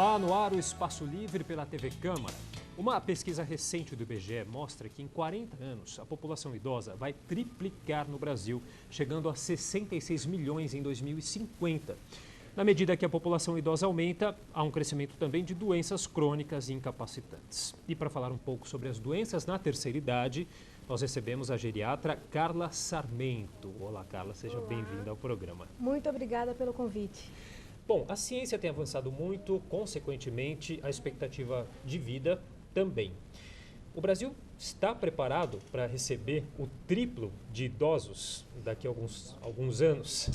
Olá, no ar o Espaço Livre pela TV Câmara. Uma pesquisa recente do IBGE mostra que em 40 anos a população idosa vai triplicar no Brasil, chegando a 66 milhões em 2050. Na medida que a população idosa aumenta, há um crescimento também de doenças crônicas e incapacitantes. E para falar um pouco sobre as doenças na terceira idade, nós recebemos a geriatra Carla Sarmento. Olá, Carla, seja bem-vinda ao programa. Muito obrigada pelo convite. Bom, a ciência tem avançado muito, consequentemente, a expectativa de vida também. O Brasil está preparado para receber o triplo de idosos daqui a alguns anos?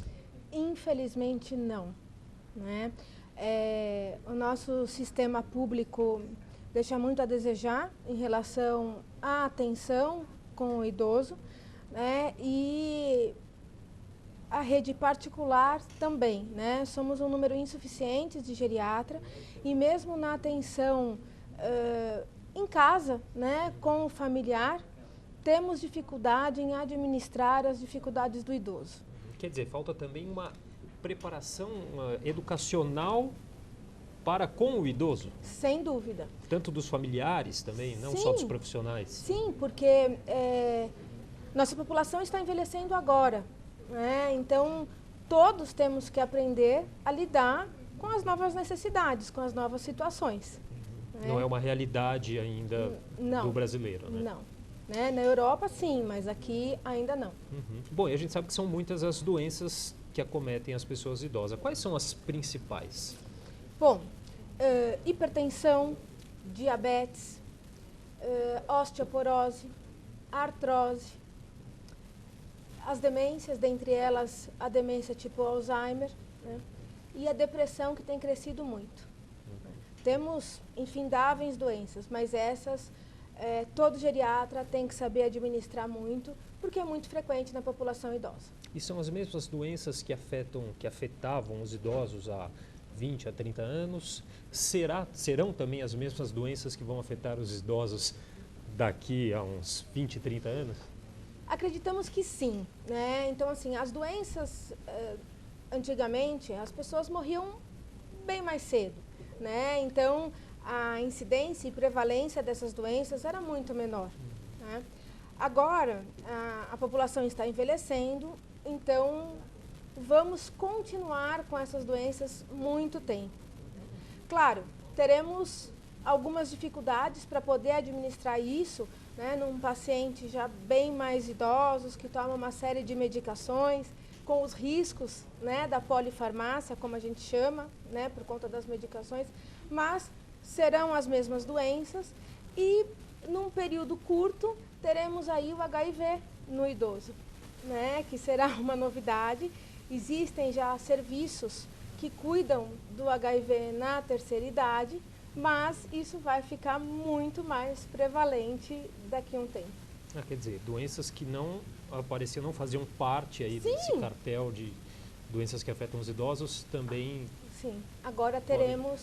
Infelizmente, não. Né? O nosso sistema público deixa muito a desejar em relação à atenção com o idoso, né? E a rede particular também, né? Somos um número insuficiente de geriatra e mesmo na atenção em casa, né, com o familiar, temos dificuldade em administrar as dificuldades do idoso. Quer dizer, falta também uma preparação educacional para com o idoso? Sem dúvida. Tanto dos familiares também, não só dos profissionais? Sim, porque nossa população está envelhecendo agora. Né? Então, todos temos que aprender a lidar com as novas necessidades, com as novas situações. Né? Não é uma realidade ainda do brasileiro, né? Não. Né? Na Europa, sim, mas aqui ainda não. Bom, e a gente sabe que são muitas as doenças que acometem as pessoas idosas. Quais são as principais? Bom, hipertensão, diabetes, osteoporose, artrose, as demências, dentre elas a demência tipo Alzheimer, né? E a depressão, que tem crescido muito. Temos infindáveis doenças, mas essas todo geriatra tem que saber administrar muito, porque é muito frequente na população idosa. E são as mesmas doenças que afetavam os idosos há 20 a 30 anos? Serão também as mesmas doenças que vão afetar os idosos daqui a uns 20, 30 anos? Acreditamos que sim, né? Então, assim, as doenças, antigamente, as pessoas morriam bem mais cedo, né? Então, a incidência e prevalência dessas doenças era muito menor, né? Agora, a população está envelhecendo, então vamos continuar com essas doenças muito tempo. Claro, teremos algumas dificuldades para poder administrar isso, né, num paciente já bem mais idosos, que toma uma série de medicações, com os riscos, né, da polifarmácia, como a gente chama, né, por conta das medicações, mas serão as mesmas doenças e, num período curto, teremos aí o HIV no idoso, né, que será uma novidade. Existem já serviços que cuidam do HIV na terceira idade, mas isso vai ficar muito mais prevalente daqui a um tempo. Quer dizer, doenças que não apareciam, não faziam parte aí desse cartel de doenças que afetam os idosos também. Sim, agora teremos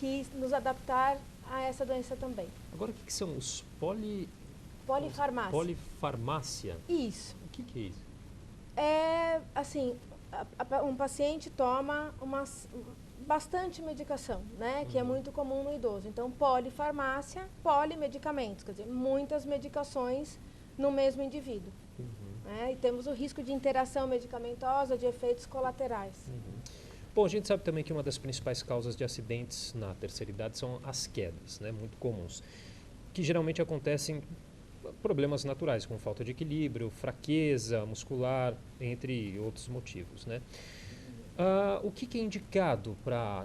que nos adaptar a essa doença também. Agora, o que são os polifarmácia? Polifarmácia? Isso. O que é isso? É assim, um paciente toma bastante medicação, né, que é muito comum no idoso. Então, polifarmácia, polimedicamentos, quer dizer, muitas medicações no mesmo indivíduo. Né, e temos o risco de interação medicamentosa, de efeitos colaterais. Bom, a gente sabe também que uma das principais causas de acidentes na terceira idade são as quedas, né, muito comuns, que geralmente acontecem problemas naturais, como falta de equilíbrio, fraqueza muscular, entre outros motivos, né? O que é indicado para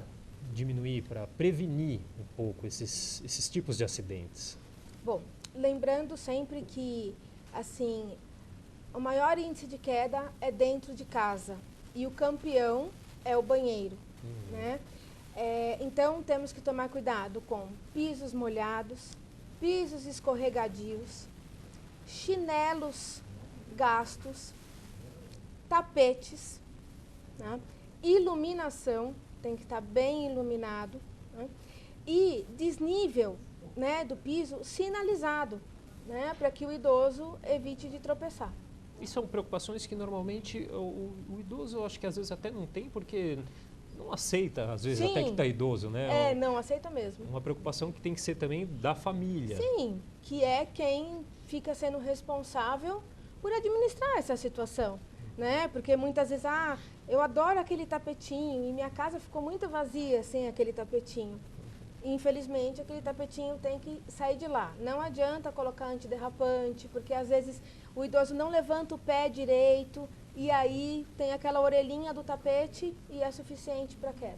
diminuir, para prevenir um pouco esses tipos de acidentes? Bom, lembrando sempre que, assim, o maior índice de queda é dentro de casa e o campeão é o banheiro, né? Então, temos que tomar cuidado com pisos molhados, pisos escorregadios, chinelos gastos, tapetes, né? Iluminação, tem que estar bem iluminado, né? E desnível, né, do piso sinalizado, né, para que o idoso evite de tropeçar. E são preocupações que normalmente o idoso, eu acho que às vezes até não tem, porque não aceita, às vezes, Sim. até que está idoso, né? Não aceita mesmo. Uma preocupação que tem que ser também da família. Sim, que é quem fica sendo responsável por administrar essa situação, né? Porque muitas vezes, eu adoro aquele tapetinho e minha casa ficou muito vazia sem aquele tapetinho. Infelizmente, aquele tapetinho tem que sair de lá. Não adianta colocar antiderrapante, porque às vezes o idoso não levanta o pé direito e aí tem aquela orelhinha do tapete e é suficiente para queda.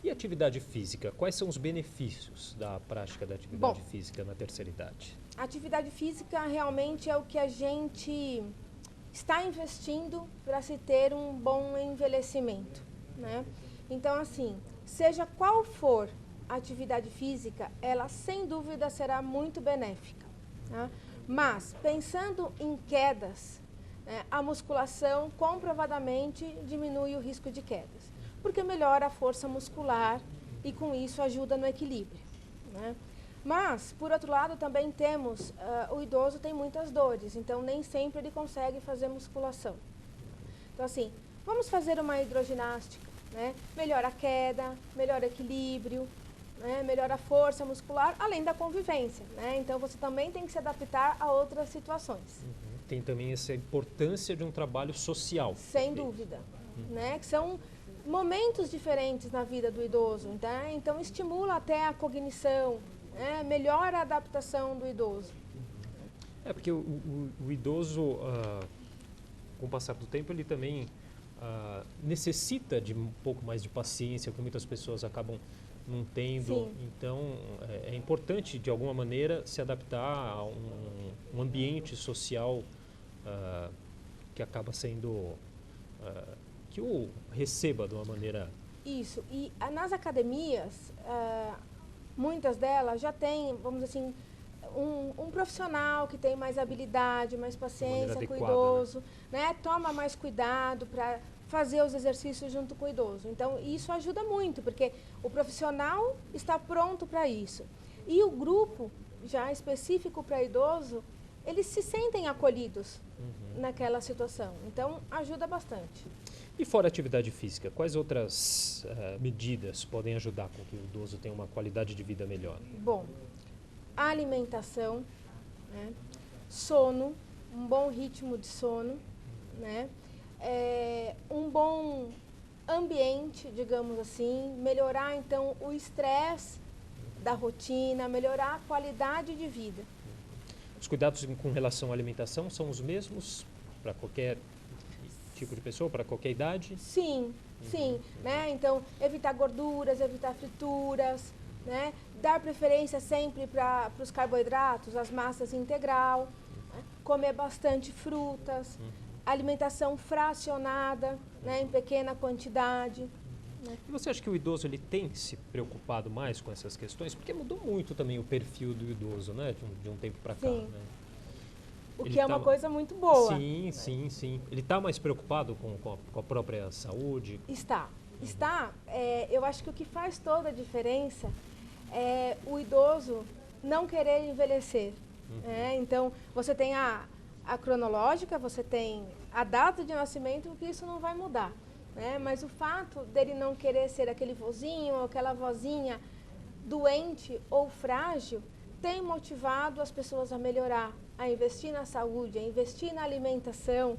E atividade física? Quais são os benefícios da prática da atividade física na terceira idade? A atividade física realmente é o que a gente está investindo para se ter um bom envelhecimento, né? Então, assim, seja qual for a atividade física, ela sem dúvida será muito benéfica, tá? Mas, pensando em quedas, né, a musculação comprovadamente diminui o risco de quedas, porque melhora a força muscular e com isso ajuda no equilíbrio, né? Mas, por outro lado, também temos, o idoso tem muitas dores, então nem sempre ele consegue fazer musculação. Então, assim, vamos fazer uma hidroginástica, né? Melhora a queda, melhora o equilíbrio, né? Melhora a força muscular, além da convivência, né? Então, você também tem que se adaptar a outras situações. Tem também essa importância de um trabalho social. Sem dúvida, né? Que são momentos diferentes na vida do idoso, né? Então estimula até a cognição, né? Melhora a adaptação do idoso. Porque o idoso, com o passar do tempo, ele também necessita de um pouco mais de paciência, que muitas pessoas acabam não tendo. Sim. Então, é importante, de alguma maneira, se adaptar a um ambiente social que acaba sendo... que o receba de uma maneira... Isso. E nas academias, muitas delas já têm, vamos dizer assim, um profissional que tem mais habilidade, mais paciência com o idoso, né? Toma mais cuidado para fazer os exercícios junto com o idoso. Então, isso ajuda muito, porque o profissional está pronto para isso. E o grupo, já específico para idoso, eles se sentem acolhidos naquela situação. Então, ajuda bastante. E fora a atividade física, quais outras medidas podem ajudar com que o idoso tenha uma qualidade de vida melhor? Bom, alimentação, né? Sono, um bom ritmo de sono, né? Um bom ambiente, digamos assim, melhorar então o estresse da rotina, melhorar a qualidade de vida. Os cuidados com relação à alimentação são os mesmos para qualquer tipo de pessoa, para qualquer idade? Sim, sim, né? Então, evitar gorduras, evitar frituras, né? Dar preferência sempre para os carboidratos, as massas integral, né? Comer bastante frutas, alimentação fracionada, né? Em pequena quantidade. Né? E você acha que o idoso ele tem se preocupado mais com essas questões? Porque mudou muito também o perfil do idoso, né? De um tempo para cá, Sim. né? O que é uma coisa muito boa. Sim, sim, sim. Ele está mais preocupado com a própria saúde? Está. Eu acho que o que faz toda a diferença é o idoso não querer envelhecer. Então, você tem a cronológica, você tem a data de nascimento, que isso não vai mudar. Né? Mas o fato dele não querer ser aquele vozinho ou aquela vozinha doente ou frágil tem motivado as pessoas a melhorar, a investir na saúde, a investir na alimentação,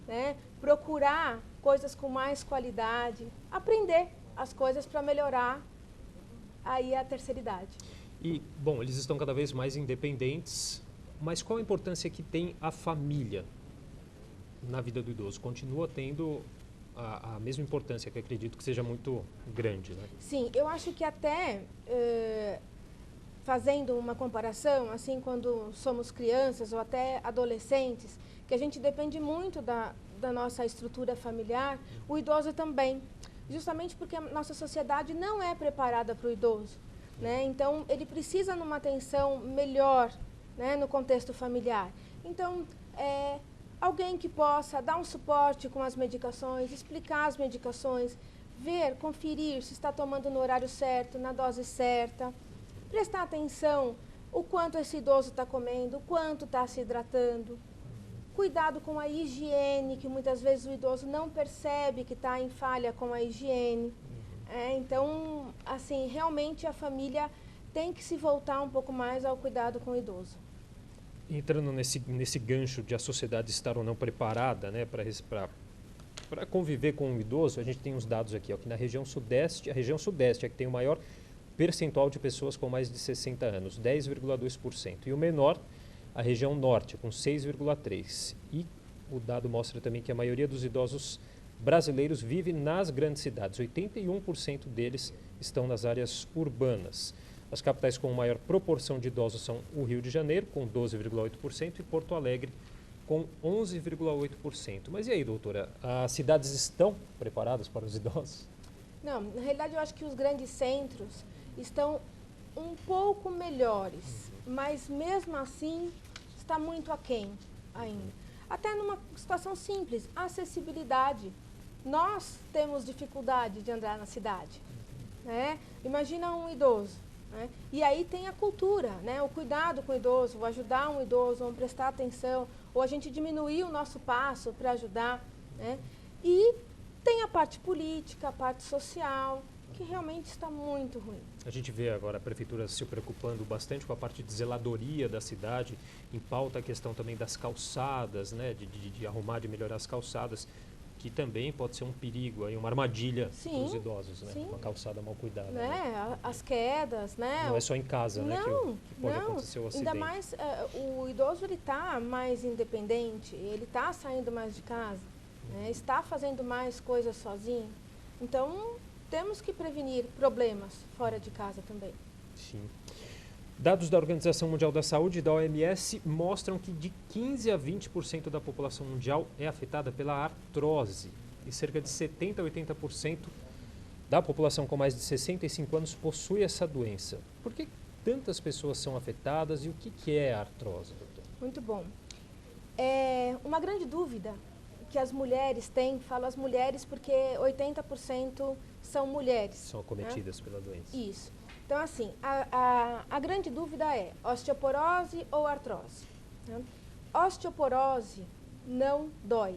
né? Procurar coisas com mais qualidade, aprender as coisas para melhorar aí a terceira idade. E, bom, eles estão cada vez mais independentes, mas qual a importância que tem a família na vida do idoso? Continua tendo a mesma importância, que acredito que seja muito grande, né? Sim, eu acho que até... fazendo uma comparação, assim, quando somos crianças ou até adolescentes, que a gente depende muito da nossa estrutura familiar, o idoso também, justamente porque a nossa sociedade não é preparada para o idoso, né? Então, ele precisa de uma atenção melhor, né, no contexto familiar. Então, alguém que possa dar um suporte com as medicações, explicar as medicações, ver, conferir se está tomando no horário certo, na dose certa, prestar atenção o quanto esse idoso está comendo, o quanto está se hidratando. Cuidado com a higiene, que muitas vezes o idoso não percebe que está em falha com a higiene. Então, assim, realmente a família tem que se voltar um pouco mais ao cuidado com o idoso. Entrando nesse gancho de a sociedade estar ou não preparada, né, para conviver com o idoso, a gente tem uns dados aqui, ó, que na região sudeste, a região sudeste é que tem o maior percentual de pessoas com mais de 60 anos, 10,2%. E o menor, a região norte, com 6,3%. E o dado mostra também que a maioria dos idosos brasileiros vive nas grandes cidades. 81% deles estão nas áreas urbanas. As capitais com maior proporção de idosos são o Rio de Janeiro, com 12,8%, e Porto Alegre, com 11,8%. Mas e aí, doutora, as cidades estão preparadas para os idosos? Não, na realidade eu acho que os grandes centros estão um pouco melhores, mas mesmo assim está muito aquém ainda. Até numa situação simples, acessibilidade. Nós temos dificuldade de andar na cidade, né? Imagina um idoso, né? E aí tem a cultura, né? O cuidado com o idoso, o ajudar um idoso, ou prestar atenção, ou a gente diminuir o nosso passo para ajudar, né? E tem a parte política, a parte social, que realmente está muito ruim. A gente vê agora a prefeitura se preocupando bastante com a parte de zeladoria da cidade, em pauta a questão também das calçadas, né? De arrumar, de melhorar as calçadas, que também pode ser um perigo, aí, uma armadilha para os idosos, né? Uma calçada mal cuidada. Né? As quedas, né? Não é só em casa, né? Que pode acontecer o acidente. Ainda mais, o idoso ele está mais independente, ele está saindo mais de casa, né? Está fazendo mais coisas sozinho. Então, temos que prevenir problemas fora de casa também. Sim. Dados da Organização Mundial da Saúde e da OMS mostram que de 15% a 20% da população mundial é afetada pela artrose e cerca de 70% a 80% da população com mais de 65 anos possui essa doença. Por que tantas pessoas são afetadas e o que é a artrose, doutor? Muito bom. Uma grande dúvida que as mulheres têm, falo as mulheres porque 80% são mulheres. São acometidas, né, pela doença. Isso. Então, assim, a grande dúvida é osteoporose ou artrose, né? Osteoporose não dói.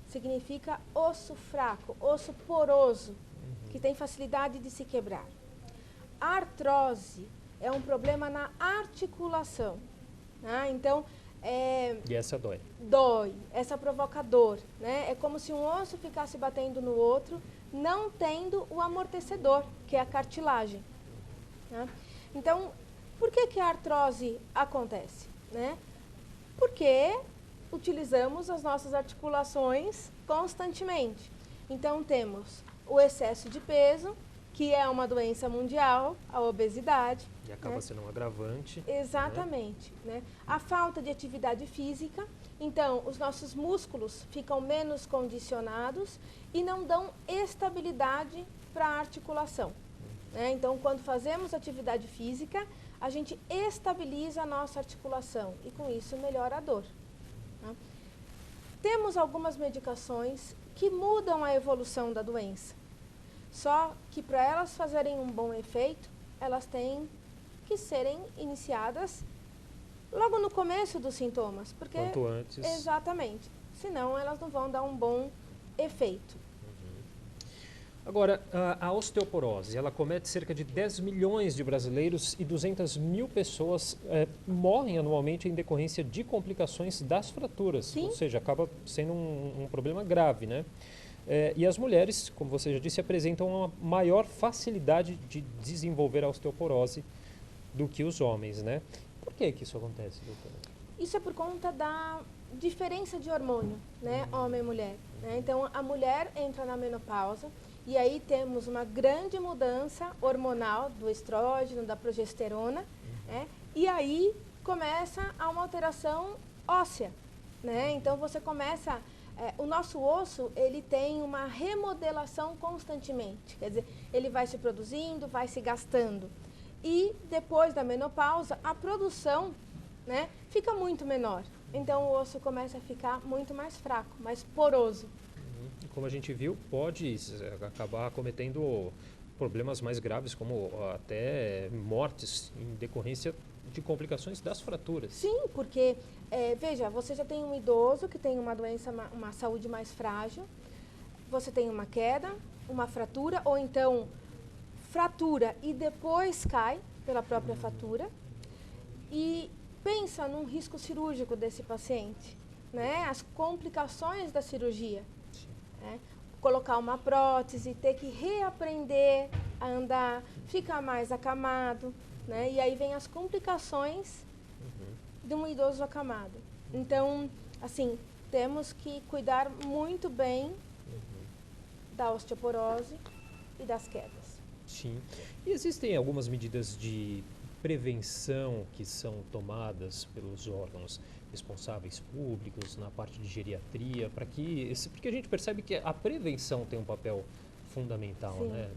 Significa osso fraco, osso poroso, que tem facilidade de se quebrar. A artrose é um problema na articulação, né? Então, e essa dói? Dói, essa provoca dor, né? É como se um osso ficasse batendo no outro, não tendo o amortecedor, que é a cartilagem. Né? Então, por que a artrose acontece? Né? Porque utilizamos as nossas articulações constantemente. Então, temos o excesso de peso, que é uma doença mundial, a obesidade. E acaba sendo um agravante. Exatamente. Né? A falta de atividade física. Então, os nossos músculos ficam menos condicionados e não dão estabilidade para a articulação. Né? Então, quando fazemos atividade física, a gente estabiliza a nossa articulação e, com isso, melhora a dor. Né? Temos algumas medicações que mudam a evolução da doença. Só que, para elas fazerem um bom efeito, elas têm que serem iniciadas logo no começo dos sintomas. Porque, quanto antes. Exatamente. Senão, elas não vão dar um bom efeito. Agora, a osteoporose, ela comete cerca de 10 milhões de brasileiros e 200 mil pessoas morrem anualmente em decorrência de complicações das fraturas. Sim. Ou seja, acaba sendo um problema grave, né? E as mulheres, como você já disse, apresentam uma maior facilidade de desenvolver a osteoporose do que os homens, né? Por que isso acontece, doutora? Isso é por conta da diferença de hormônio, né? Homem e mulher. Né? Então, a mulher entra na menopausa e aí temos uma grande mudança hormonal do estrógeno, da progesterona, né? E aí começa uma alteração óssea, né? Então, você começa... o nosso osso, ele tem uma remodelação constantemente. Quer dizer, ele vai se produzindo, vai se gastando. E depois da menopausa, a produção, né, fica muito menor. Então, o osso começa a ficar muito mais fraco, mais poroso. Como a gente viu, pode acabar cometendo problemas mais graves, como até mortes em decorrência de complicações das fraturas. Sim, porque, veja, você já tem um idoso que tem uma doença, uma saúde mais frágil, você tem uma queda, uma fratura, ou então fratura e depois cai pela própria fratura e pensa num risco cirúrgico desse paciente, né? As complicações da cirurgia, né? Colocar uma prótese, ter que reaprender a andar, ficar mais acamado, né? E aí vem as complicações de um idoso acamado. Então, assim, temos que cuidar muito bem da osteoporose e das quedas. Sim. E existem algumas medidas de prevenção que são tomadas pelos órgãos responsáveis públicos na parte de geriatria, porque a gente percebe que a prevenção tem um papel fundamental, Sim. né?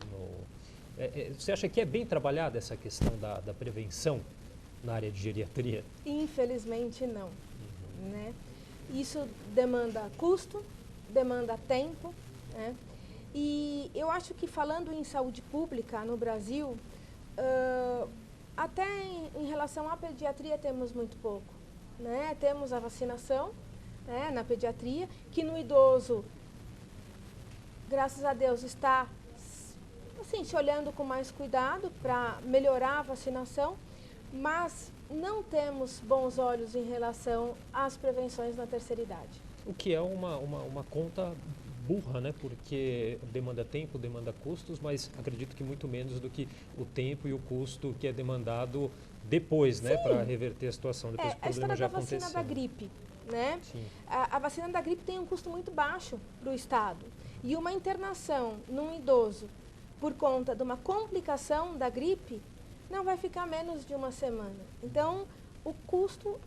Você acha que é bem trabalhada essa questão da prevenção na área de geriatria? Infelizmente não, né? Isso demanda custo, demanda tempo, né? E eu acho que falando em saúde pública no Brasil, até em relação à pediatria temos muito pouco, né? Temos a vacinação, né, na pediatria, que no idoso, graças a Deus, está assim, se olhando com mais cuidado para melhorar a vacinação, mas não temos bons olhos em relação às prevenções na terceira idade. O que é uma conta burra, né? Porque demanda tempo, demanda custos, mas acredito que muito menos do que o tempo e o custo que é demandado depois, né? Para reverter a situação, depois que o problema já aconteceu. A história da vacina da gripe, né? Sim. A vacina da gripe tem um custo muito baixo para o Estado. E uma internação num idoso por conta de uma complicação da gripe não vai ficar menos de uma semana. Então, o custo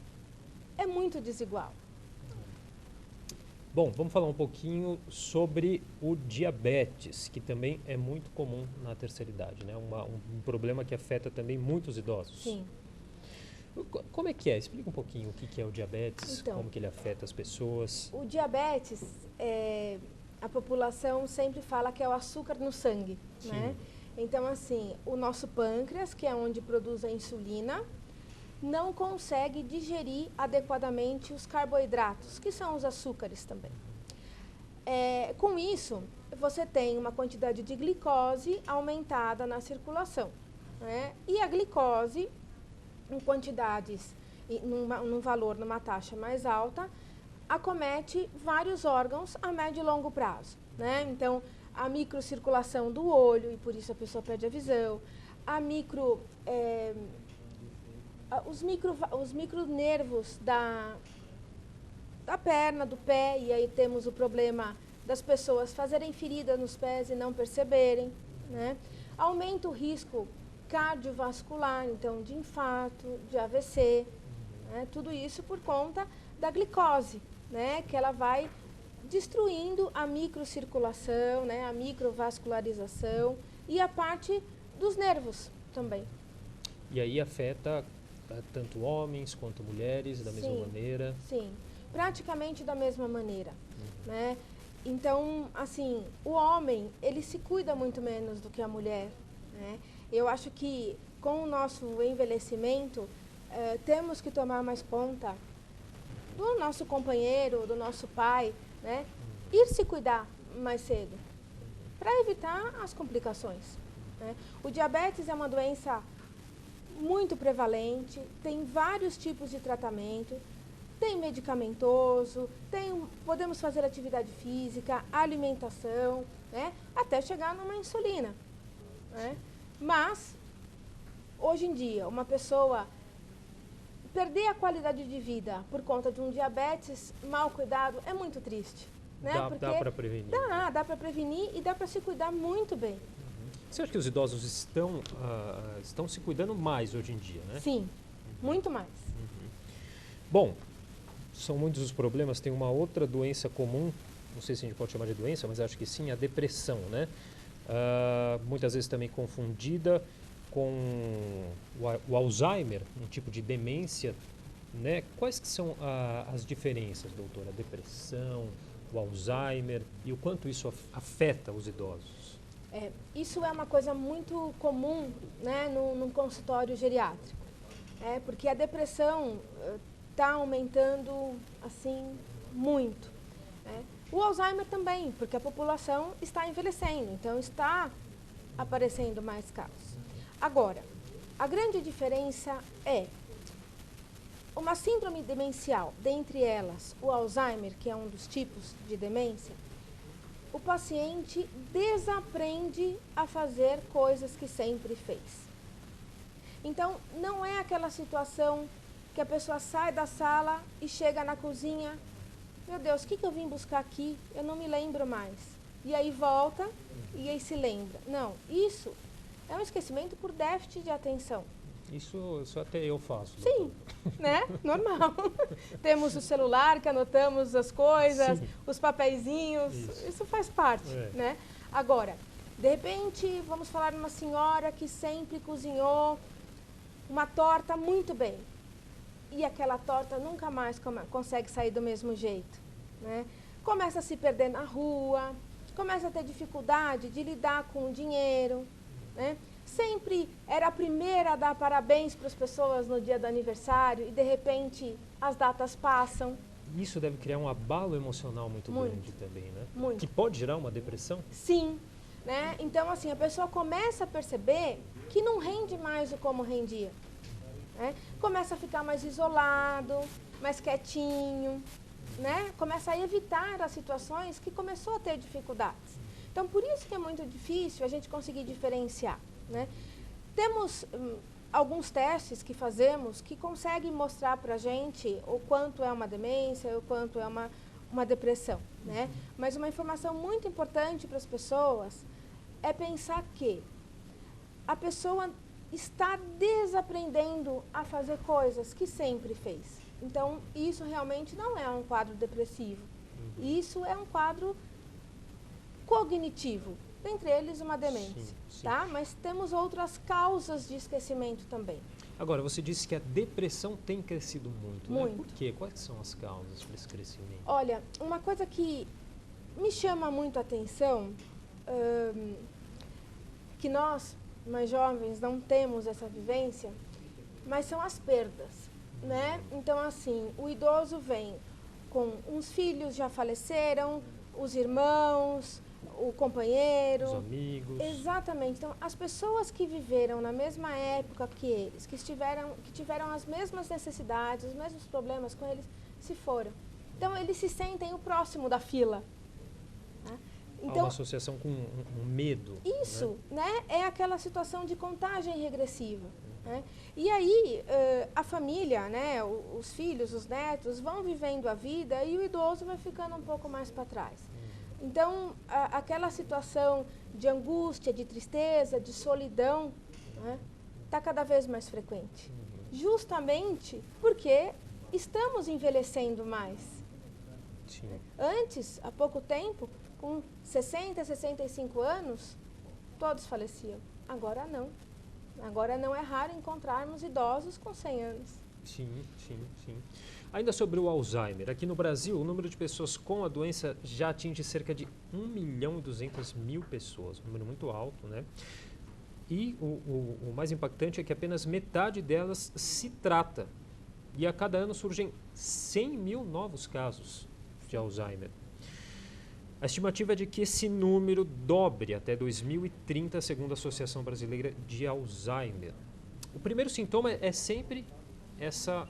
é muito desigual. Bom, vamos falar um pouquinho sobre o diabetes, que também é muito comum na terceira idade, né? Um problema que afeta também muitos idosos. Sim. Como é que é? Explica um pouquinho o que é o diabetes, Então, como que ele afeta as pessoas. O diabetes, a população sempre fala que é o açúcar no sangue, Sim. né? Então, assim, o nosso pâncreas, que é onde produz a insulina, não consegue digerir adequadamente os carboidratos, que são os açúcares também. Com isso, você tem uma quantidade de glicose aumentada na circulação, né? E a glicose, em quantidades, num valor, numa taxa mais alta, acomete vários órgãos a médio e longo prazo, né? Então, a microcirculação do olho, e por isso a pessoa perde a visão, os micronervos da perna, do pé, e aí temos o problema das pessoas fazerem ferida nos pés e não perceberem, né? Aumenta o risco cardiovascular, então de infarto, de AVC, né? Tudo isso por conta da glicose, né? Que ela vai destruindo a microcirculação, né? A microvascularização e a parte dos nervos também. E aí afeta tanto homens quanto mulheres da mesma maneira? Sim, praticamente da mesma maneira, né? Então, assim, o homem, ele se cuida muito menos do que a mulher, né? Eu acho que com o nosso envelhecimento, temos que tomar mais conta do nosso companheiro, do nosso pai, né? Ir se cuidar mais cedo, para evitar as complicações, né? O diabetes é uma doença muito prevalente, tem vários tipos de tratamento, tem medicamentoso, podemos fazer atividade física, alimentação, né? Até chegar numa insulina, né? Mas, hoje em dia, uma pessoa perder a qualidade de vida por conta de um diabetes mal cuidado é muito triste, né? Dá para prevenir. Dá para prevenir e dá para se cuidar muito bem. Você acha que os idosos estão se cuidando mais hoje em dia, né? Sim, muito mais. Bom, são muitos os problemas. Tem uma outra doença comum, não sei se a gente pode chamar de doença, mas acho que sim, a depressão, né? Muitas vezes também confundida com o Alzheimer, um tipo de demência, né? Quais que são as diferenças, doutora? A depressão, o Alzheimer e o quanto isso afeta os idosos? Isso é uma coisa muito comum, né, num consultório geriátrico, porque a depressão está aumentando assim muito, né? O Alzheimer também, porque a população está envelhecendo, então está aparecendo mais casos. Agora, a grande diferença é uma síndrome demencial, dentre elas o Alzheimer, que é um dos tipos de demência, o paciente desaprende a fazer coisas que sempre fez. Então, não é aquela situação que a pessoa sai da sala e chega na cozinha, meu Deus, o que eu vim buscar aqui? Eu não me lembro mais. E aí volta e aí se lembra. Não, isso é um esquecimento por déficit de atenção. Isso até eu faço. Sim, né? Normal. Temos o celular que anotamos as coisas, sim, os papeizinhos, isso faz parte, né? Agora, de repente, vamos falar de uma senhora que sempre cozinhou uma torta muito bem. E aquela torta nunca mais consegue sair do mesmo jeito, né? Começa a se perder na rua, começa a ter dificuldade de lidar com o dinheiro, né? Sempre era a primeira a dar parabéns para as pessoas no dia do aniversário e, de repente, as datas passam. Isso deve criar um abalo emocional muito grande também, né? Muito. Que pode gerar uma depressão? Sim, né? Então, assim, a pessoa começa a perceber que não rende mais o como rendia, né? Começa a ficar mais isolado, mais quietinho, né? Começa a evitar as situações que começou a ter dificuldades. Então, por isso que é muito difícil a gente conseguir diferenciar, né? Temos alguns testes que fazemos que conseguem mostrar para a gente o quanto é uma demência, o quanto é uma depressão, né? Mas uma informação muito importante para as pessoas é pensar que a pessoa está desaprendendo a fazer coisas que sempre fez. Então, isso realmente não é um quadro depressivo. Isso é um quadro cognitivo, dentre eles uma demência, sim. Tá? Mas temos outras causas de esquecimento também. Agora, você disse que a depressão tem crescido muito, muito. Né? Por quê? Quais são as causas para esse crescimento? Olha, uma coisa que me chama muito a atenção, que nós, mais jovens, não temos essa vivência, mas são as perdas, né? Então, assim, o idoso vem com uns filhos já faleceram, os irmãos, o companheiro, os amigos. Exatamente. Então, as pessoas que viveram na mesma época que eles, que tiveram as mesmas necessidades, os mesmos problemas com eles, se foram. Então, eles se sentem o próximo da fila. Né? Então, há uma associação com um medo. Isso, né? É aquela situação de contagem regressiva. Né? E aí, a família, né? Os filhos, os netos, vão vivendo a vida e o idoso vai ficando um pouco mais para trás. Então, aquela situação de angústia, de tristeza, de solidão, está cada vez mais frequente. Justamente porque estamos envelhecendo mais. Sim. Antes, há pouco tempo, com 60, 65 anos, todos faleciam. Agora não. Agora não é raro encontrarmos idosos com 100 anos. Sim, sim, sim. Ainda sobre o Alzheimer, aqui no Brasil, o número de pessoas com a doença já atinge cerca de 1.200.000 pessoas, um número muito alto, né? E o mais impactante é que apenas metade delas se trata. E a cada ano surgem 100.000 novos casos de Alzheimer. A estimativa é de que esse número dobre até 2030, segundo a Associação Brasileira de Alzheimer. O primeiro sintoma é sempre essa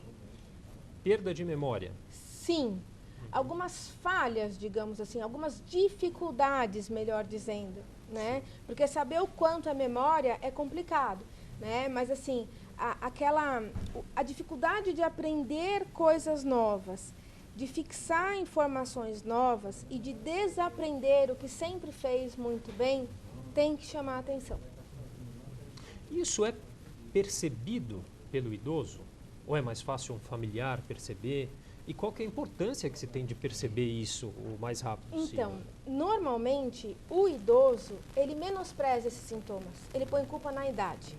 perda de memória. Sim. Algumas falhas, digamos assim, algumas dificuldades, melhor dizendo, né? Porque saber o quanto é memória é complicado, né? Mas assim, a dificuldade de aprender coisas novas, de fixar informações novas e de desaprender o que sempre fez muito bem, tem que chamar a atenção. Isso é percebido pelo idoso? Ou é mais fácil um familiar perceber? E qual que é a importância que se tem de perceber isso o mais rápido possível? Então, normalmente, o idoso, ele menospreza esses sintomas. Ele põe culpa na idade.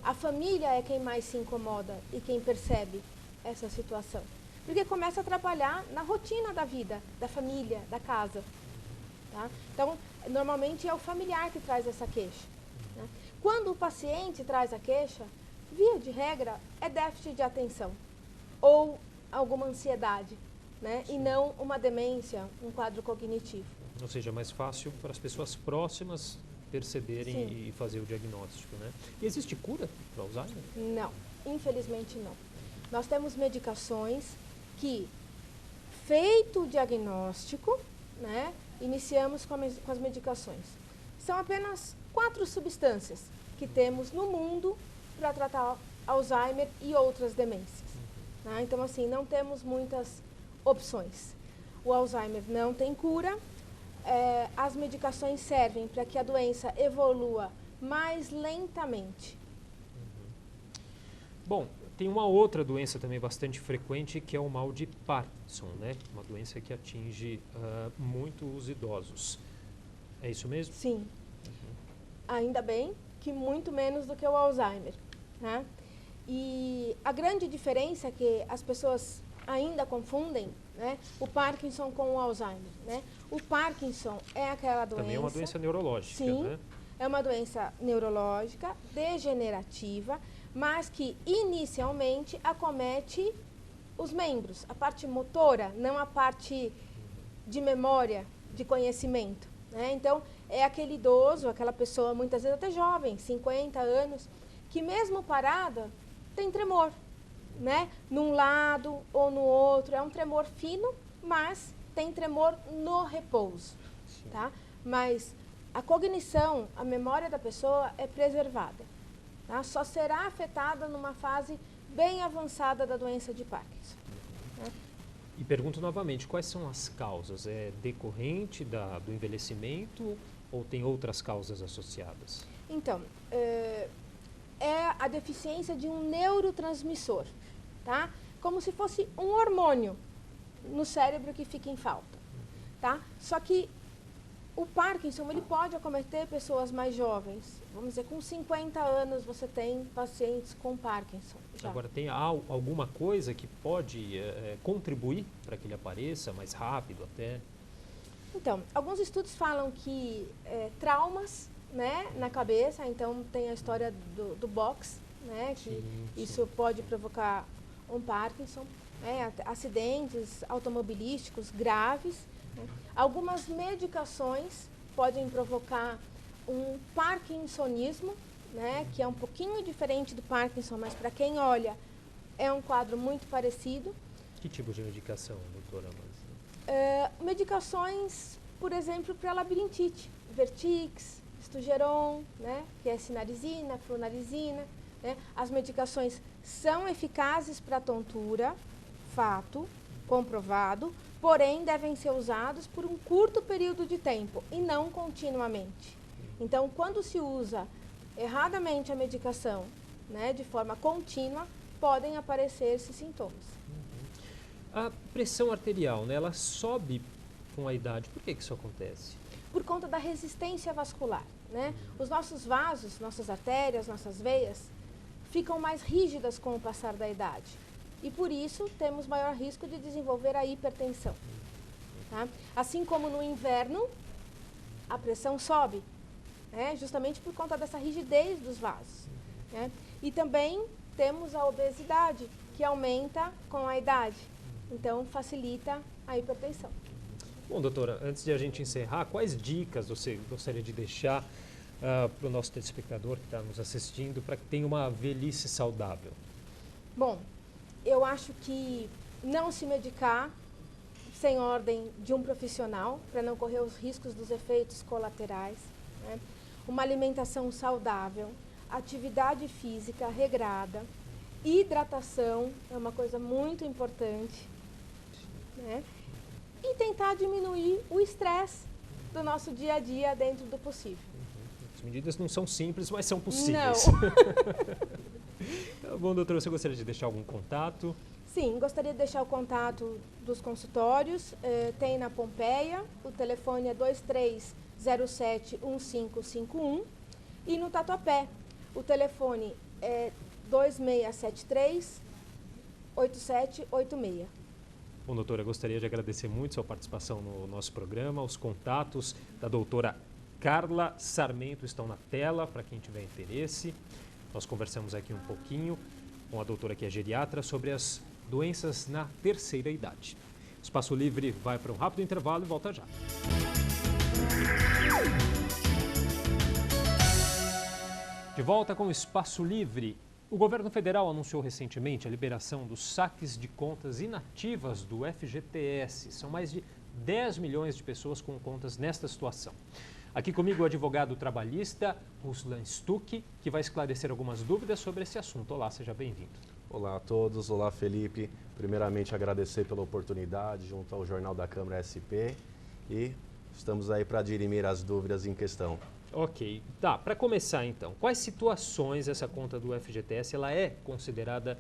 A família é quem mais se incomoda e quem percebe essa situação. Porque começa a atrapalhar na rotina da vida, da família, da casa. Tá? Então, normalmente é o familiar que traz essa queixa. Né? Quando o paciente traz a queixa, via de regra, é déficit de atenção ou alguma ansiedade, né? E não uma demência, um quadro cognitivo. Ou seja, é mais fácil para as pessoas próximas perceberem Sim. e fazer o diagnóstico, né? E existe cura para Alzheimer? Não, infelizmente não. Nós temos medicações que, feito o diagnóstico, né, iniciamos com as medicações. São apenas 4 substâncias que temos no mundo para tratar Alzheimer e outras demências. Né? Então, assim, não temos muitas opções. O Alzheimer não tem cura. As medicações servem para que a doença evolua mais lentamente. Bom, tem uma outra doença também bastante frequente, que é o mal de Parkinson, né? Uma doença que atinge muito os idosos. É isso mesmo? Sim. Ainda bem que muito menos do que o Alzheimer. Né? E a grande diferença é que as pessoas ainda confundem, né, o Parkinson com o Alzheimer. Né? O Parkinson é aquela doença... Também é uma doença neurológica, sim, né? É uma doença neurológica, degenerativa, mas que inicialmente acomete os membros, a parte motora, não a parte de memória, de conhecimento. Né? Então, é aquele idoso, aquela pessoa, muitas vezes até jovem, 50 anos, que mesmo parada tem tremor, né? Num lado ou no outro. É um tremor fino, mas tem tremor no repouso. Tá? Mas a cognição, a memória da pessoa é preservada. Tá? Só será afetada numa fase bem avançada da doença de Parkinson. Né? E pergunto novamente, quais são as causas? É decorrente do envelhecimento ou tem outras causas associadas? Então, é a deficiência de um neurotransmissor, tá? Como se fosse um hormônio no cérebro que fica em falta, tá? Só que o Parkinson, ele pode acometer pessoas mais jovens. Vamos dizer, com 50 anos você tem pacientes com Parkinson. Já. Agora, tem alguma coisa que pode contribuir para que ele apareça mais rápido até? Então, alguns estudos falam que traumas, né, na cabeça, então tem a história do box, né, que Sim. isso pode provocar um Parkinson, né, acidentes automobilísticos graves. Né. Algumas medicações podem provocar um parkinsonismo, né, que é um pouquinho diferente do Parkinson, mas para quem olha é um quadro muito parecido. Que tipo de medicação, doutora? Medicações, por exemplo, para labirintite, Vertix, Estugeron, né, que é sinarizina, flunarizina. Né? As medicações são eficazes para tontura, fato, comprovado, porém devem ser usados por um curto período de tempo e não continuamente. Então, quando se usa erradamente a medicação, né, de forma contínua, podem aparecer esses sintomas. A pressão arterial, né, ela sobe com a idade. Por que isso acontece? Por conta da resistência vascular. Né? Os nossos vasos, nossas artérias, nossas veias, ficam mais rígidas com o passar da idade. E por isso temos maior risco de desenvolver a hipertensão. Tá? Assim como no inverno, a pressão sobe, né? Justamente por conta dessa rigidez dos vasos. Né? E também temos a obesidade, que aumenta com a idade. Então, facilita a hipertensão. Bom, doutora, antes de a gente encerrar, quais dicas você gostaria de deixar para o nosso telespectador que está nos assistindo para que tenha uma velhice saudável? Bom, eu acho que não se medicar sem ordem de um profissional, para não correr os riscos dos efeitos colaterais. Né? Uma alimentação saudável, atividade física regrada, hidratação é uma coisa muito importante. Né? E tentar diminuir o estresse do nosso dia a dia dentro do possível. As medidas não são simples, mas são possíveis. Não. Bom, doutora, você gostaria de deixar algum contato? Sim, gostaria de deixar o contato dos consultórios. Tem na Pompeia, o telefone é 2307-1551. E no Tatuapé, o telefone é 2673-8786. Bom, doutora, gostaria de agradecer muito sua participação no nosso programa. Os contatos da doutora Carla Sarmento estão na tela para quem tiver interesse. Nós conversamos aqui um pouquinho com a doutora que é geriatra sobre as doenças na terceira idade. O Espaço Livre vai para um rápido intervalo e volta já. De volta com o Espaço Livre. O governo federal anunciou recentemente a liberação dos saques de contas inativas do FGTS. São mais de 10 milhões de pessoas com contas nesta situação. Aqui comigo o advogado trabalhista Ruslan Stuck, que vai esclarecer algumas dúvidas sobre esse assunto. Olá, seja bem-vindo. Olá a todos, olá Felipe. Primeiramente agradecer pela oportunidade junto ao Jornal da Câmara SP e estamos aí para dirimir as dúvidas em questão. Ok, tá. Para começar então, quais situações essa conta do FGTS ela é considerada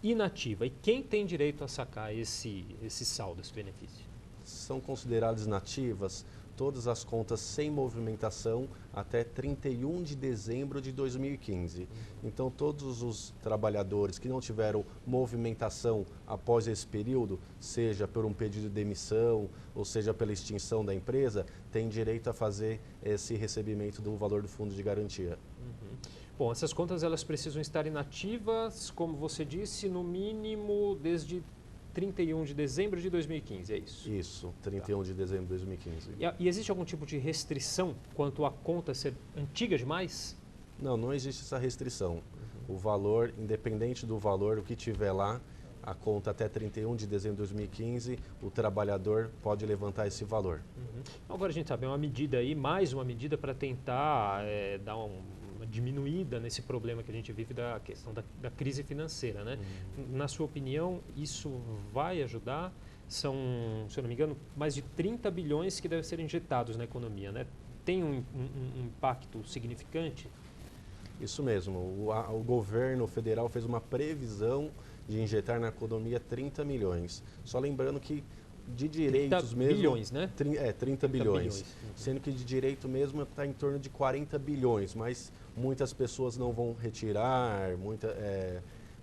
inativa e quem tem direito a sacar esse saldo, esse benefício? São consideradas inativas todas as contas sem movimentação até 31 de dezembro de 2015. Então, todos os trabalhadores que não tiveram movimentação após esse período, seja por um pedido de demissão ou seja pela extinção da empresa, têm direito a fazer esse recebimento do valor do fundo de garantia. Bom, essas contas elas precisam estar inativas, como você disse, no mínimo desde 31 de dezembro de 2015, é isso? Isso, 31 de dezembro de 2015. E existe algum tipo de restrição quanto à conta ser antiga demais? Não existe essa restrição. O valor, independente do valor, o que tiver lá, a conta até 31 de dezembro de 2015, o trabalhador pode levantar esse valor. Agora a gente sabe, é uma medida aí, mais uma medida para tentar dar uma diminuída nesse problema que a gente vive da questão da crise financeira, né? Na sua opinião, isso vai ajudar? São, se eu não me engano, mais de 30 bilhões que devem ser injetados na economia, né? Tem um impacto significante? Isso mesmo. O governo federal fez uma previsão de injetar na economia 30 milhões. Só lembrando que de direitos 30 mesmo... bilhões, né? 30 bilhões. Sendo que de direito mesmo está em torno de 40 bilhões, mas muitas pessoas não vão retirar,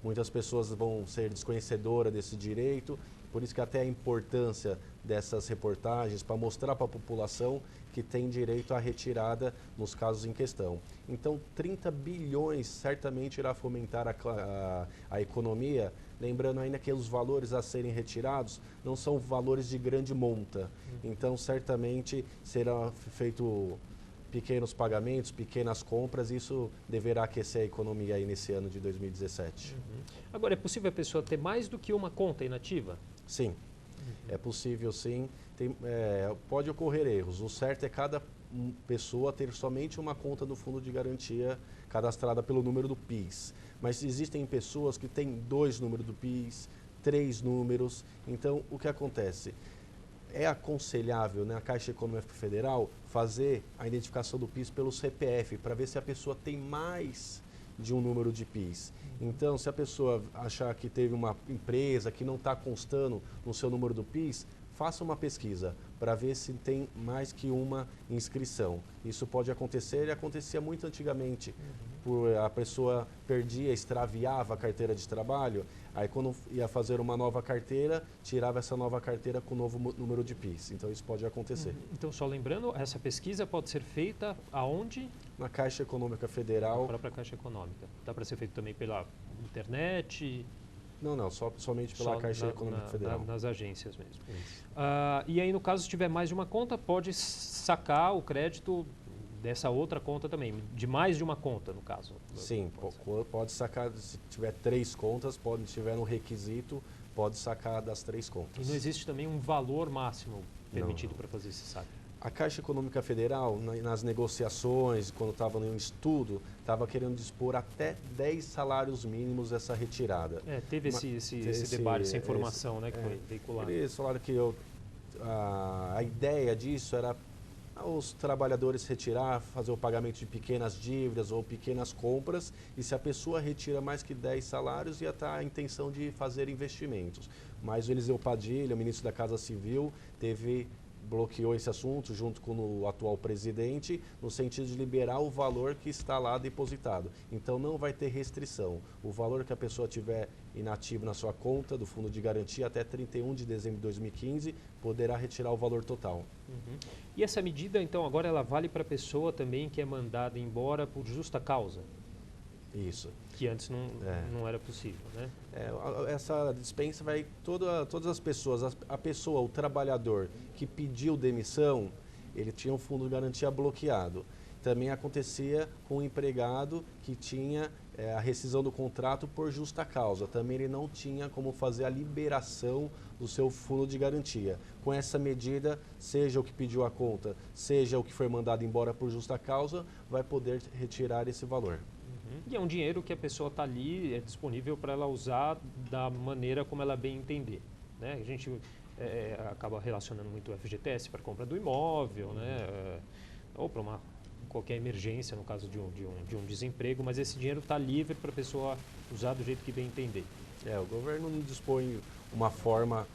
muitas pessoas vão ser desconhecedoras desse direito, por isso que até a importância dessas reportagens para mostrar para a população que tem direito à retirada nos casos em questão. Então, 30 bilhões certamente irá fomentar a economia, lembrando ainda que os valores a serem retirados não são valores de grande monta. Então, certamente será feito pequenos pagamentos, pequenas compras, e isso deverá aquecer a economia aí nesse ano de 2017. Agora, é possível a pessoa ter mais do que uma conta inativa? Sim, é possível sim. Pode ocorrer erros. O certo é cada pessoa ter somente uma conta no fundo de garantia cadastrada pelo número do PIS. Mas existem pessoas que têm 2 números do PIS, 3 números. Então, o que acontece? É aconselhável, né, a Caixa Econômica Federal fazer a identificação do PIS pelo CPF, para ver se a pessoa tem mais de um número de PIS. Então, se a pessoa achar que teve uma empresa que não está constando no seu número do PIS, faça uma pesquisa para ver se tem mais que uma inscrição. Isso pode acontecer e acontecia muito antigamente. A pessoa perdia, extraviava a carteira de trabalho, aí quando ia fazer uma nova carteira, tirava essa nova carteira com o novo número de PIS. Então isso pode acontecer. Então, só lembrando, essa pesquisa pode ser feita aonde? Na Caixa Econômica Federal. Na própria Caixa Econômica. Dá para ser feito também pela internet? Não, somente pela Caixa Econômica Federal. Nas agências mesmo. E aí, no caso, se tiver mais de uma conta, pode sacar o crédito dessa outra conta também, de mais de uma conta, no caso. Sim, pode sacar, se tiver 3 contas, se tiver no requisito, pode sacar das 3 contas. E não existe também um valor máximo permitido para fazer esse saque? A Caixa Econômica Federal, nas negociações, quando estava no estudo, estava querendo dispor até 10 salários mínimos dessa retirada. Teve esse debate, essa informação, né, que foi veiculada. Eles falaram que a ideia disso era os trabalhadores retirar, fazer o pagamento de pequenas dívidas ou pequenas compras, e se a pessoa retira mais que 10 salários, ia estar a intenção de fazer investimentos. Mas o Eliseu Padilha, o ministro da Casa Civil, bloqueou esse assunto junto com o atual presidente, no sentido de liberar o valor que está lá depositado. Então não vai ter restrição. O valor que a pessoa tiver inativo na sua conta do fundo de garantia até 31 de dezembro de 2015, poderá retirar o valor total. E essa medida, então, agora ela vale para a pessoa também que é mandada embora por justa causa? Isso. Que antes não era possível, né? Essa dispensa vai todas as pessoas, a pessoa, o trabalhador que pediu demissão, ele tinha um fundo de garantia bloqueado. também acontecia com o empregado que tinha a rescisão do contrato por justa causa. Também ele não tinha como fazer a liberação do seu fundo de garantia. Com essa medida, seja o que pediu a conta, seja o que foi mandado embora por justa causa, vai poder retirar esse valor. E é um dinheiro que a pessoa está ali, é disponível para ela usar da maneira como ela bem entender. Né? A gente acaba relacionando muito o FGTS para a compra do imóvel, né? Ou para qualquer emergência, no caso de um desemprego, mas esse dinheiro está livre para a pessoa usar do jeito que bem entender. O governo não dispõe uma forma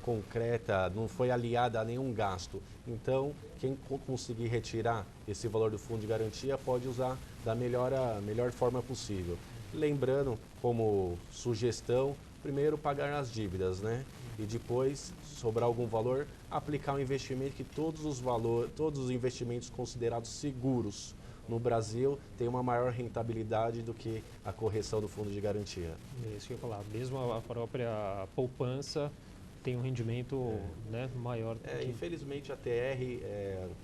concreta, não foi aliada a nenhum gasto. Então, quem conseguir retirar esse valor do fundo de garantia pode usar da melhor forma possível. Lembrando, como sugestão, primeiro pagar as dívidas, né? E depois, sobrar algum valor, aplicar um investimento que todos os investimentos considerados seguros no Brasil têm uma maior rentabilidade do que a correção do fundo de garantia. É isso que eu ia falar. Mesmo a própria poupança tem um rendimento né, maior. Infelizmente, a TR,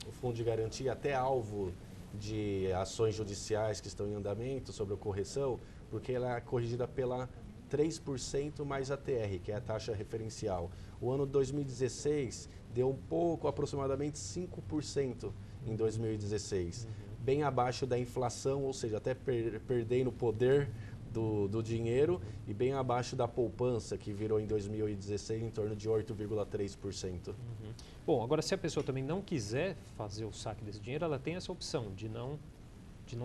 o fundo de garantia, até alvo de ações judiciais que estão em andamento sobre a correção, porque ela é corrigida pela 3% mais a TR, que é a taxa referencial. O ano 2016 deu um pouco, aproximadamente 5% em 2016. Bem abaixo da inflação, ou seja, até perdendo o poder do dinheiro, e bem abaixo da poupança, que virou em 2016 em torno de 8,3%. Bom, agora se a pessoa também não quiser fazer o saque desse dinheiro, ela tem essa opção de não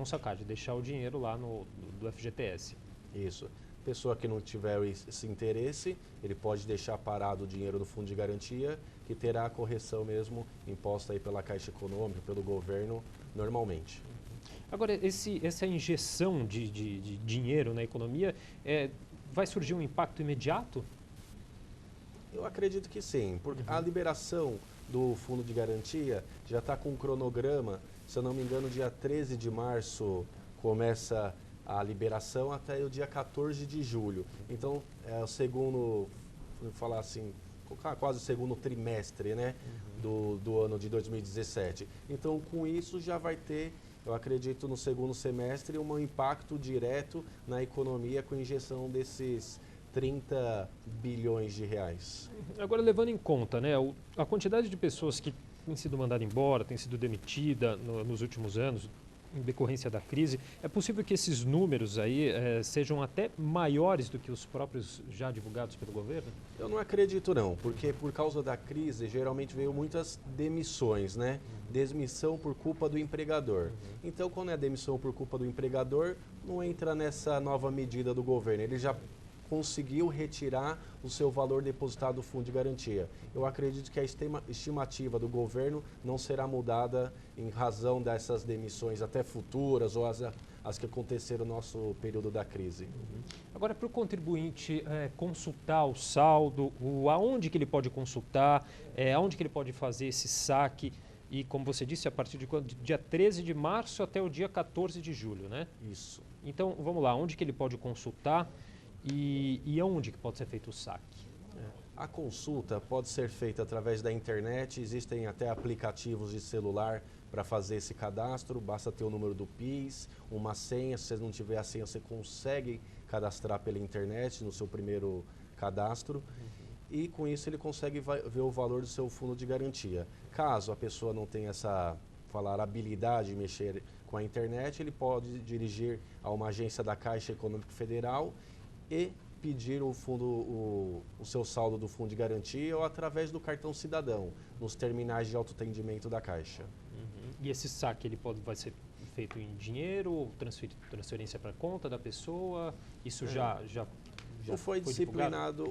sacar, de deixar o dinheiro lá do FGTS. Isso. Pessoa que não tiver esse interesse, ele pode deixar parado o dinheiro do fundo de garantia, que terá a correção mesmo imposta aí pela Caixa Econômica, pelo governo, normalmente. Agora, essa injeção de dinheiro na economia, vai surgir um impacto imediato? Eu acredito que sim, porque a liberação do fundo de garantia já está com um cronograma, se eu não me engano, dia 13 de março começa a liberação até o dia 14 de julho. Então, é o segundo, vou falar assim, quase o segundo trimestre, né, do ano de 2017. Então, com isso já vai ter, eu acredito, no segundo semestre, um impacto direto na economia com a injeção desses 30 bilhões de reais. Agora, levando em conta, né, a quantidade de pessoas que têm sido mandadas embora, têm sido demitida nos últimos anos, em decorrência da crise, é possível que esses números aí sejam até maiores do que os próprios já divulgados pelo governo? Eu não acredito não, porque por causa da crise geralmente veio muitas demissões, né? Demissão por culpa do empregador. Então, quando é demissão por culpa do empregador, não entra nessa nova medida do governo. Ele já conseguiu retirar o seu valor depositado do fundo de garantia. Eu acredito que a estimativa do governo não será mudada em razão dessas demissões até futuras ou as que aconteceram no nosso período da crise. Agora, para o contribuinte consultar o saldo, aonde que ele pode consultar, aonde que ele pode fazer esse saque e, como você disse, a partir de dia 13 de março até o dia 14 de julho, né? Isso. Então, vamos lá, onde que ele pode consultar? E aonde que pode ser feito o saque? A consulta pode ser feita através da internet, existem até aplicativos de celular para fazer esse cadastro, basta ter o número do PIS, uma senha, se você não tiver a senha você consegue cadastrar pela internet no seu primeiro cadastro e com isso ele consegue ver o valor do seu fundo de garantia. Caso a pessoa não tenha essa habilidade de mexer com a internet, ele pode dirigir a uma agência da Caixa Econômica Federal e pedir o seu saldo do fundo de garantia ou através do cartão cidadão, nos terminais de autoatendimento da Caixa. E esse saque vai ser feito em dinheiro ou transferência para a conta da pessoa? Isso já foi disciplinado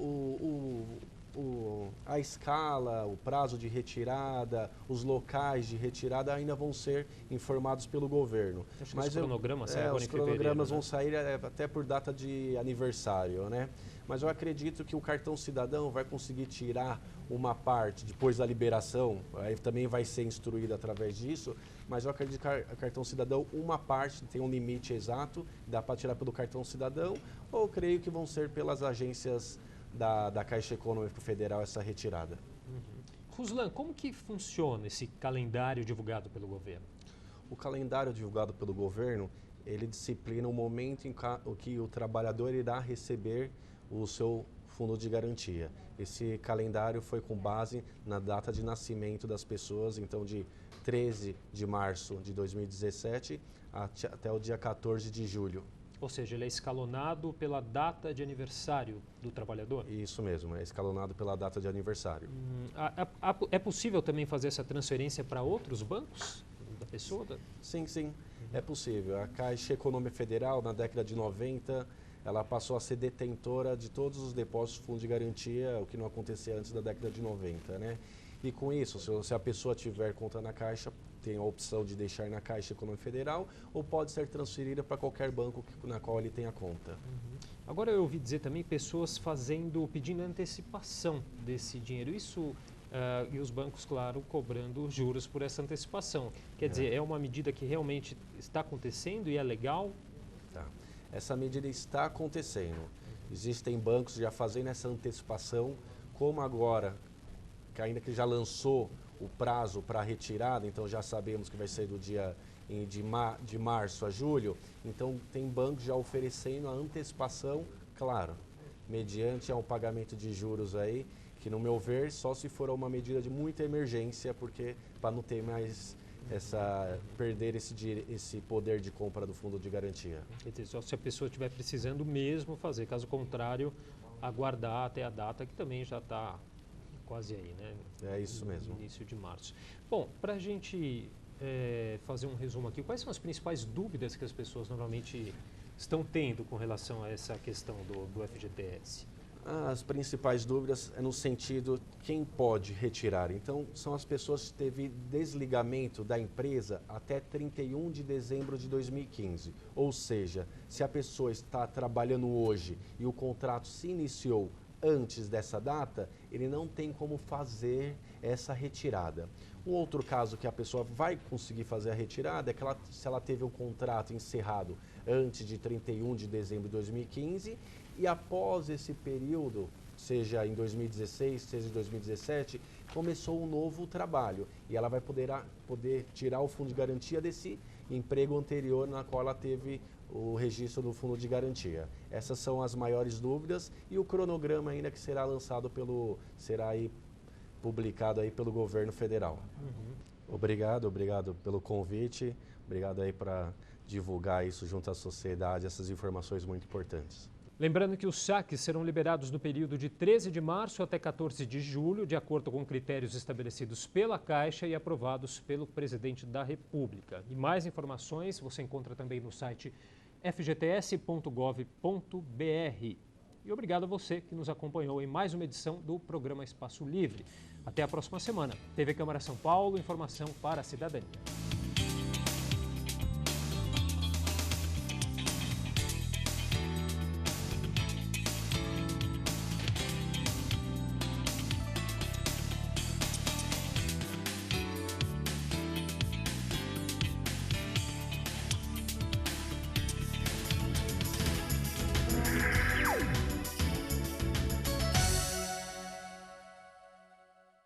a escala, o prazo de retirada, os locais de retirada ainda vão ser informados pelo governo. Mas os cronogramas saem agora em fevereiro, os cronogramas vão né? sair até por data de aniversário, né? Mas eu acredito que o cartão cidadão vai conseguir tirar uma parte depois da liberação, aí também vai ser instruído através disso, mas eu acredito que o cartão cidadão, uma parte tem um limite exato, dá para tirar pelo cartão cidadão, ou creio que vão ser pelas agências da Caixa Econômica Federal essa retirada. Ruslan, como que funciona esse calendário divulgado pelo governo? O calendário divulgado pelo governo, ele disciplina o momento em que o trabalhador irá receber o seu fundo de garantia. Esse calendário foi com base na data de nascimento das pessoas, então de 13 de março de 2017 até o dia 14 de julho. Ou seja, ele é escalonado pela data de aniversário do trabalhador? Isso mesmo, é escalonado pela data de aniversário. É possível também fazer essa transferência para outros bancos da pessoa? Sim, é possível. A Caixa Econômica Federal, na década de 90, ela passou a ser detentora de todos os depósitos de fundo de garantia, o que não acontecia antes da década de 90, né? E com isso, se a pessoa tiver conta na Caixa, tem a opção de deixar na Caixa Econômica Federal ou pode ser transferida para qualquer banco na qual ele tenha conta. Agora eu ouvi dizer também pessoas pedindo antecipação desse dinheiro. Isso, e os bancos, claro, cobrando juros por essa antecipação. Quer dizer, é uma medida que realmente está acontecendo e é legal? Tá. Essa medida está acontecendo. Existem bancos já fazendo essa antecipação, como agora, ainda que já lançou o prazo para retirada, então já sabemos que vai ser do dia de março a julho, então tem bancos já oferecendo a antecipação, claro, mediante ao pagamento de juros aí, que no meu ver, só se for uma medida de muita emergência, porque para não ter mais perder esse poder de compra do fundo de garantia. Quer dizer, só se a pessoa estiver precisando mesmo fazer, caso contrário, aguardar até a data que também já está quase aí, né? É isso mesmo. Início de março. Bom, para a gente fazer um resumo aqui, quais são as principais dúvidas que as pessoas normalmente estão tendo com relação a essa questão do FGTS? As principais dúvidas é no sentido quem pode retirar. Então, são as pessoas que teve desligamento da empresa até 31 de dezembro de 2015. Ou seja, se a pessoa está trabalhando hoje e o contrato se iniciou antes dessa data, ele não tem como fazer essa retirada. Um outro caso que a pessoa vai conseguir fazer a retirada é que se ela teve um contrato encerrado antes de 31 de dezembro de 2015 e após esse período, seja em 2016, seja em 2017, começou um novo trabalho e ela vai poder tirar o fundo de garantia desse emprego anterior na qual ela teve o registro do fundo de garantia. Essas são as maiores dúvidas e o cronograma ainda que será lançado será aí publicado aí pelo governo federal. Obrigado pelo convite, obrigado aí para divulgar isso junto à sociedade, essas informações muito importantes. Lembrando que os saques serão liberados no período de 13 de março até 14 de julho, de acordo com critérios estabelecidos pela Caixa e aprovados pelo Presidente da República. E mais informações você encontra também no site fgts.gov.br. E obrigado a você que nos acompanhou em mais uma edição do programa Espaço Livre. Até a próxima semana. TV Câmara São Paulo, informação para a cidadania.